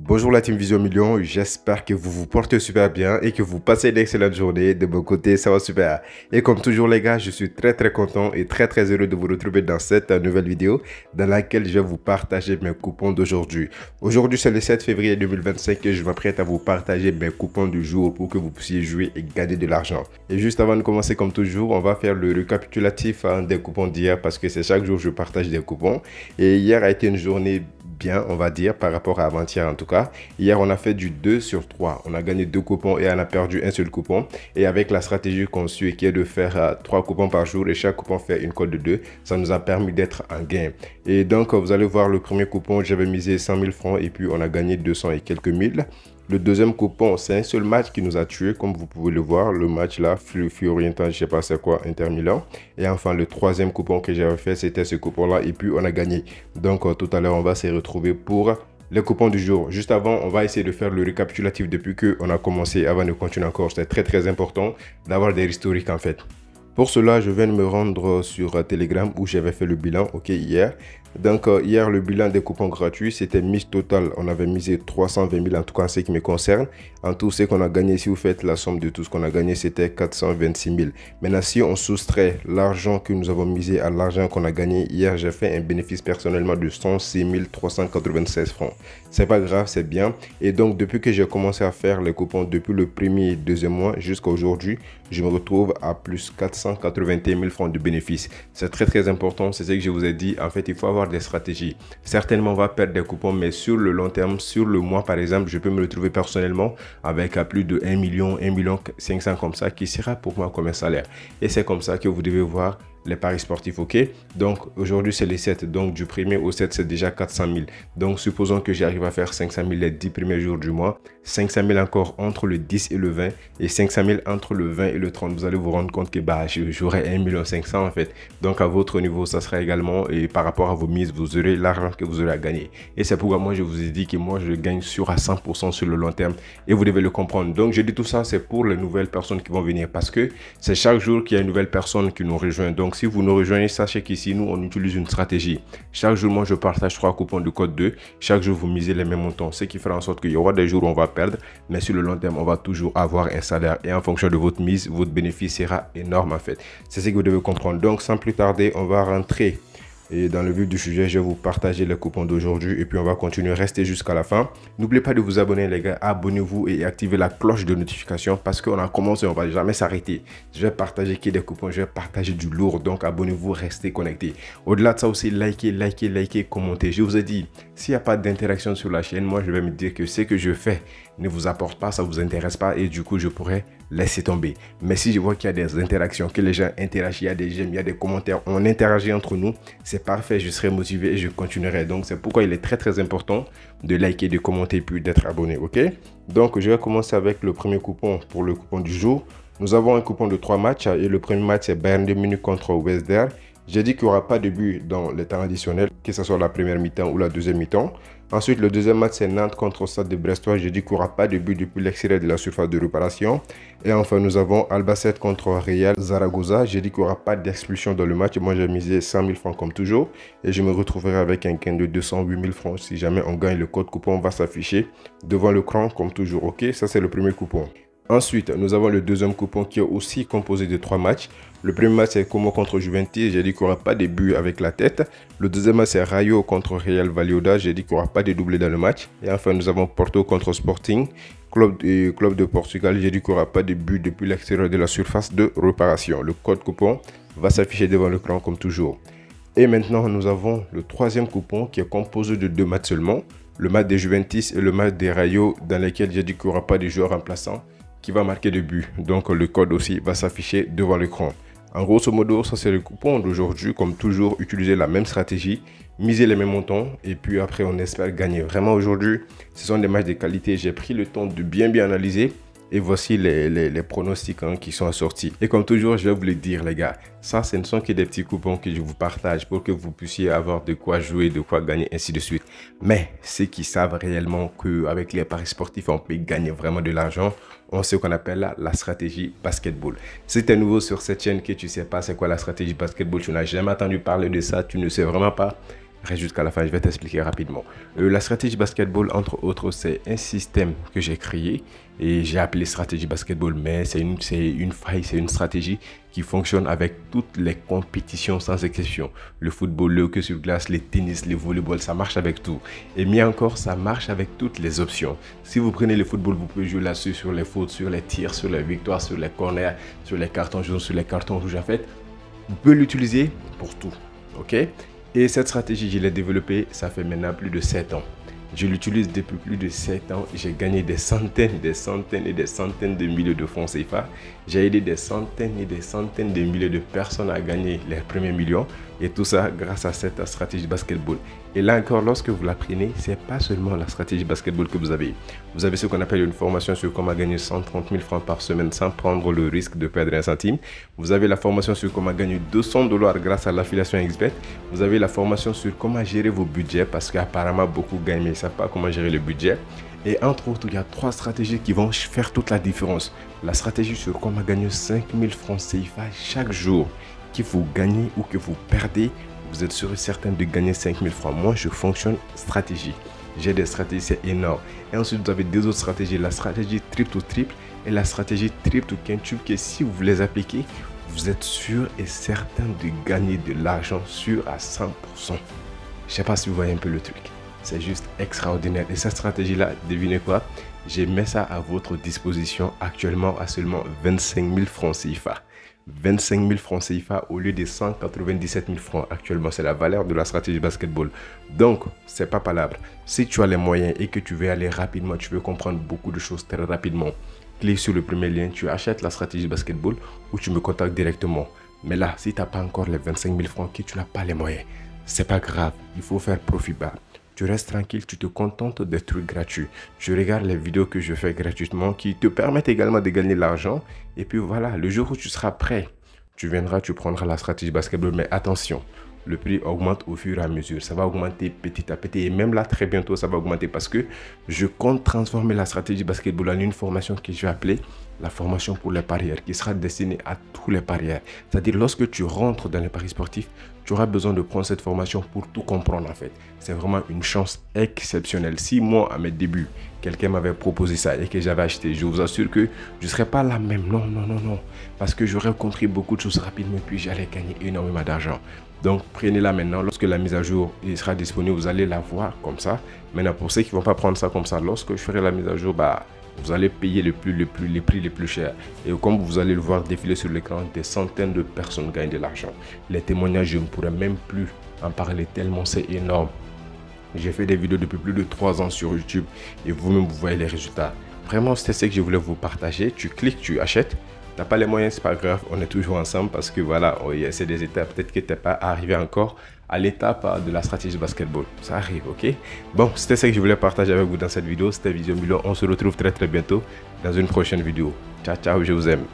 Bonjour la team Vision Million, j'espère que vous vous portez super bien et que vous passez une excellente journée. De mon côté, ça va super. Et comme toujours les gars, je suis très content et très heureux de vous retrouver dans cette nouvelle vidéo dans laquelle je vais vous partager mes coupons d'aujourd'hui. Aujourd'hui, c'est le 7 février 2025 et je m'apprête à vous partager mes coupons du jour pour que vous puissiez jouer et gagner de l'argent. Et juste avant de commencer comme toujours, on va faire le récapitulatif des coupons d'hier parce que c'est chaque jour que je partage des coupons. Et hier a été une journée bien, on va dire, par rapport à avant-hier en tout cas. Hier, on a fait du 2 sur 3. On a gagné 2 coupons et on a perdu un seul coupon. Et avec la stratégie qu'on suit qui est de faire 3 coupons par jour et chaque coupon fait une cote de 2, ça nous a permis d'être en gain. Et donc, vous allez voir le premier coupon, j'avais misé 100 000 francs et puis on a gagné 200 et quelques mille. Le deuxième coupon, c'est un seul match qui nous a tué, comme vous pouvez le voir. Le match là, Fiorentina, je sais pas c'est quoi, Inter Milan. Et enfin, le troisième coupon que j'avais fait, c'était ce coupon-là. Et puis, on a gagné. Donc, tout à l'heure, on va se retrouver pour les coupons du jour. Juste avant, on va essayer de faire le récapitulatif depuis qu'on a commencé. Avant de continuer encore, c'est très important d'avoir des historiques en fait. Pour cela, je viens de me rendre sur Telegram où j'avais fait le bilan, ok, hier. Donc, hier, le bilan des coupons gratuits, c'était mise totale. On avait misé 320 000 en tout cas en ce qui me concerne. En tout, ce qu'on a gagné, si vous faites la somme de tout ce qu'on a gagné, c'était 426 000. Maintenant, si on soustrait l'argent que nous avons misé à l'argent qu'on a gagné, hier, j'ai fait un bénéfice personnellement de 106 396 francs. C'est pas grave, c'est bien. Et donc, depuis que j'ai commencé à faire les coupons, depuis le premier et deuxième mois jusqu'à aujourd'hui, je me retrouve à plus 481 000 francs de bénéfices. C'est très important, c'est ce que je vous ai dit. En fait, il faut avoir des stratégies. Certainement, on va perdre des coupons, mais sur le long terme, sur le mois par exemple, je peux me retrouver personnellement avec plus de 1 million, 500 comme ça, qui sera pour moi comme un salaire. Et c'est comme ça que vous devez voir les paris sportifs, ok? Donc, aujourd'hui, c'est les 7. Donc, du 1er au 7, c'est déjà 400 000. Donc, supposons que j'arrive à faire 500 000 les 10 premiers jours du mois. 500 000 encore entre le 10 et le 20. Et 500 000 entre le 20 et le 30. Vous allez vous rendre compte que j'aurai 1 500 000 en fait. Donc, à votre niveau, ça sera également, et par rapport à vos mises, vous aurez l'argent que vous aurez à gagner. Et c'est pourquoi moi, je vous ai dit que moi, je gagne sur à 100% sur le long terme. Et vous devez le comprendre. Donc, je dis tout ça, c'est pour les nouvelles personnes qui vont venir. Parce que c'est chaque jour qu'il y a une nouvelle personne qui nous rejoint. Donc, si vous nous rejoignez, sachez qu'ici, nous, on utilise une stratégie. Chaque jour, moi, je partage 3 coupons de code 2. Chaque jour, vous misez les mêmes montants. Ce qui fera en sorte qu'il y aura des jours où on va perdre. Mais sur le long terme, on va toujours avoir un salaire. Et en fonction de votre mise, votre bénéfice sera énorme, en fait. C'est ce que vous devez comprendre. Donc, sans plus tarder, on va rentrer. Et dans le vif du sujet, je vais vous partager les coupons d'aujourd'hui et puis on va continuer, rester jusqu'à la fin. N'oubliez pas de vous abonner les gars, abonnez-vous et activez la cloche de notification parce qu'on a commencé, on va jamais s'arrêter. Je vais partager des coupons, je vais partager du lourd, donc abonnez-vous, restez connectés. Au-delà de ça aussi, likez, commentez. Je vous ai dit, s'il n'y a pas d'interaction sur la chaîne, moi je vais me dire que ce que je fais ne vous apporte pas, ça ne vous intéresse pas et du coup je pourrais laisser tomber. Mais si je vois qu'il y a des interactions, que les gens interagissent, il y a des j'aime, il y a des commentaires, on interagit entre nous, c'est parfait, je serai motivé et je continuerai. Donc c'est pourquoi il est très important de liker, de commenter puis d'être abonné, ok? Donc je vais commencer avec le premier coupon pour le coupon du jour. Nous avons un coupon de 3 matchs et le premier match c'est Bayern de Munich contre West Ham. J'ai dit qu'il n'y aura pas de but dans le temps additionnel, que ce soit la première mi-temps ou la deuxième mi-temps. Ensuite, le deuxième match, c'est Nantes contre Stade de Brestois. J'ai dit qu'il n'y aura pas de but depuis l'extérieur de la surface de réparation. Et enfin, nous avons Albacete contre Real Zaragoza. J'ai dit qu'il n'y aura pas d'expulsion dans le match. Moi, j'ai misé 100 000 francs comme toujours. Et je me retrouverai avec un gain de 208 000 francs. Si jamais on gagne, le code coupon va s'afficher devant l'écran comme toujours. Ok, ça c'est le premier coupon. Ensuite, nous avons le deuxième coupon qui est aussi composé de 3 matchs. Le premier match, c'est Como contre Juventus. J'ai dit qu'il n'y aura pas de but avec la tête. Le deuxième match, c'est Rayo contre Real Valladolid. J'ai dit qu'il n'y aura pas de doublé dans le match. Et enfin, nous avons Porto contre Sporting, club de Portugal. J'ai dit qu'il n'y aura pas de but depuis l'extérieur de la surface de réparation. Le code coupon va s'afficher devant l'écran comme toujours. Et maintenant, nous avons le troisième coupon qui est composé de 2 matchs seulement. Le match de Juventus et le match de Rayo dans lesquels j'ai dit qu'il n'y aura pas de joueur remplaçant qui va marquer de but. Donc le code aussi va s'afficher devant l'écran. En grosso modo, ça c'est le coupon d'aujourd'hui. Comme toujours, utilisez la même stratégie, misez les mêmes montants et puis après on espère gagner. Vraiment aujourd'hui, ce sont des matchs de qualité. J'ai pris le temps de bien analyser. Et voici les pronostics qui sont assortis. Et comme toujours, je vais vous le dire les gars, ça ce ne sont que des petits coupons que je vous partage pour que vous puissiez avoir de quoi jouer, de quoi gagner, ainsi de suite. Mais ceux qui savent réellement qu'avec les paris sportifs, on peut gagner vraiment de l'argent, on sait ce qu'on appelle la stratégie basketball. Si tu es nouveau sur cette chaîne que tu ne sais pas c'est quoi la stratégie basketball, tu n'as jamais entendu parler de ça, tu ne sais vraiment pas, Reste jusqu'à la fin, je vais t'expliquer rapidement. La stratégie basketball, entre autres, c'est un système que j'ai créé et j'ai appelé stratégie basketball, mais c'est une faille, c'est une stratégie qui fonctionne avec toutes les compétitions sans exception. Le football, le hockey sur glace, les tennis, les volleyball, ça marche avec tout. Et mieux encore, ça marche avec toutes les options. Si vous prenez le football, vous pouvez jouer là-dessus sur les fautes, sur les tirs, sur les victoires, sur les corners, sur les cartons jaunes, sur les cartons rouges. En fait, vous pouvez l'utiliser pour tout. Ok? Et cette stratégie, je l'ai développée, ça fait maintenant plus de 7 ans. Je l'utilise depuis plus de 7 ans. J'ai gagné des centaines de milliers de francs CFA. J'ai aidé des centaines et des centaines de milliers de personnes à gagner les premiers millions. Et tout ça grâce à cette stratégie basketball. Et là encore, lorsque vous l'apprenez, ce n'est pas seulement la stratégie basketball que vous avez. Vous avez ce qu'on appelle une formation sur comment gagner 130 000 francs par semaine sans prendre le risque de perdre un centime. Vous avez la formation sur comment gagner 200 $ grâce à l'affiliation XBET. Vous avez la formation sur comment gérer vos budgets parce qu'apparemment beaucoup gagnent mais ils ne savent pas comment gérer le budget. Et entre autres, il y a 3 stratégies qui vont faire toute la différence. La stratégie sur comment gagner 5 000 francs CFA chaque jour. Que vous gagnez ou que vous perdez, vous êtes sûr et certain de gagner 5 000 francs. Moi, je fonctionne stratégie. J'ai des stratégies, c'est énorme. Et ensuite, vous avez deux autres stratégies. La stratégie triple to triple et la stratégie triple to quintuple que si vous les appliquez, vous êtes sûr et certain de gagner de l'argent sûr à 100%. Je ne sais pas si vous voyez un peu le truc. C'est juste extraordinaire. Et cette stratégie-là, devinez quoi? J'ai mis ça à votre disposition actuellement à seulement 25 000 francs CFA. 25 000 francs CFA au lieu de 197 000 francs actuellement. C'est la valeur de la stratégie basketball. Donc, c'est pas palabre. Si tu as les moyens et que tu veux aller rapidement, tu veux comprendre beaucoup de choses très rapidement, clique sur le premier lien, tu achètes la stratégie basketball ou tu me contactes directement. Mais là, si tu n'as pas encore les 25 000 francs, que tu n'as pas les moyens, c'est pas grave. Il faut faire profit bas. Tu restes tranquille, tu te contentes des trucs gratuits. Tu regardes les vidéos que je fais gratuitement qui te permettent également de gagner de l'argent. Et puis voilà, le jour où tu seras prêt, tu viendras, tu prendras la stratégie basketball. Mais attention, le prix augmente au fur et à mesure. Ça va augmenter petit à petit. Et même là, très bientôt, ça va augmenter parce que je compte transformer la stratégie basketball en une formation que je vais appeler la formation pour les parieurs, qui sera destinée à tous les parieurs. C'est-à-dire, lorsque tu rentres dans les paris sportifs, tu auras besoin de prendre cette formation pour tout comprendre en fait. C'est vraiment une chance exceptionnelle. Si moi, à mes débuts, quelqu'un m'avait proposé ça et que j'avais acheté, je vous assure que je ne serais pas là même. Non, non, non, non. Parce que j'aurais compris beaucoup de choses rapidement et puis j'allais gagner énormément d'argent. Donc, prenez-la maintenant. Lorsque la mise à jour sera disponible, vous allez la voir comme ça. Maintenant, pour ceux qui ne vont pas prendre ça comme ça, lorsque je ferai la mise à jour, vous allez payer les prix les plus chers. Et comme vous allez le voir défiler sur l'écran, des centaines de personnes gagnent de l'argent. Les témoignages, je ne pourrais même plus en parler tellement c'est énorme. J'ai fait des vidéos depuis plus de 3 ans sur YouTube et vous-même, vous voyez les résultats. Vraiment, c'était ce que je voulais vous partager. Tu cliques, tu achètes. Tu n'as pas les moyens, c'est pas grave. On est toujours ensemble parce que voilà, c'est des étapes. Peut-être que tu n'es pas arrivé encore à l'étape de la stratégie basketball. Ça arrive, ok? Bon, c'était ce que je voulais partager avec vous dans cette vidéo. C'était Vision Million. On se retrouve très bientôt dans une prochaine vidéo. Ciao, ciao, je vous aime.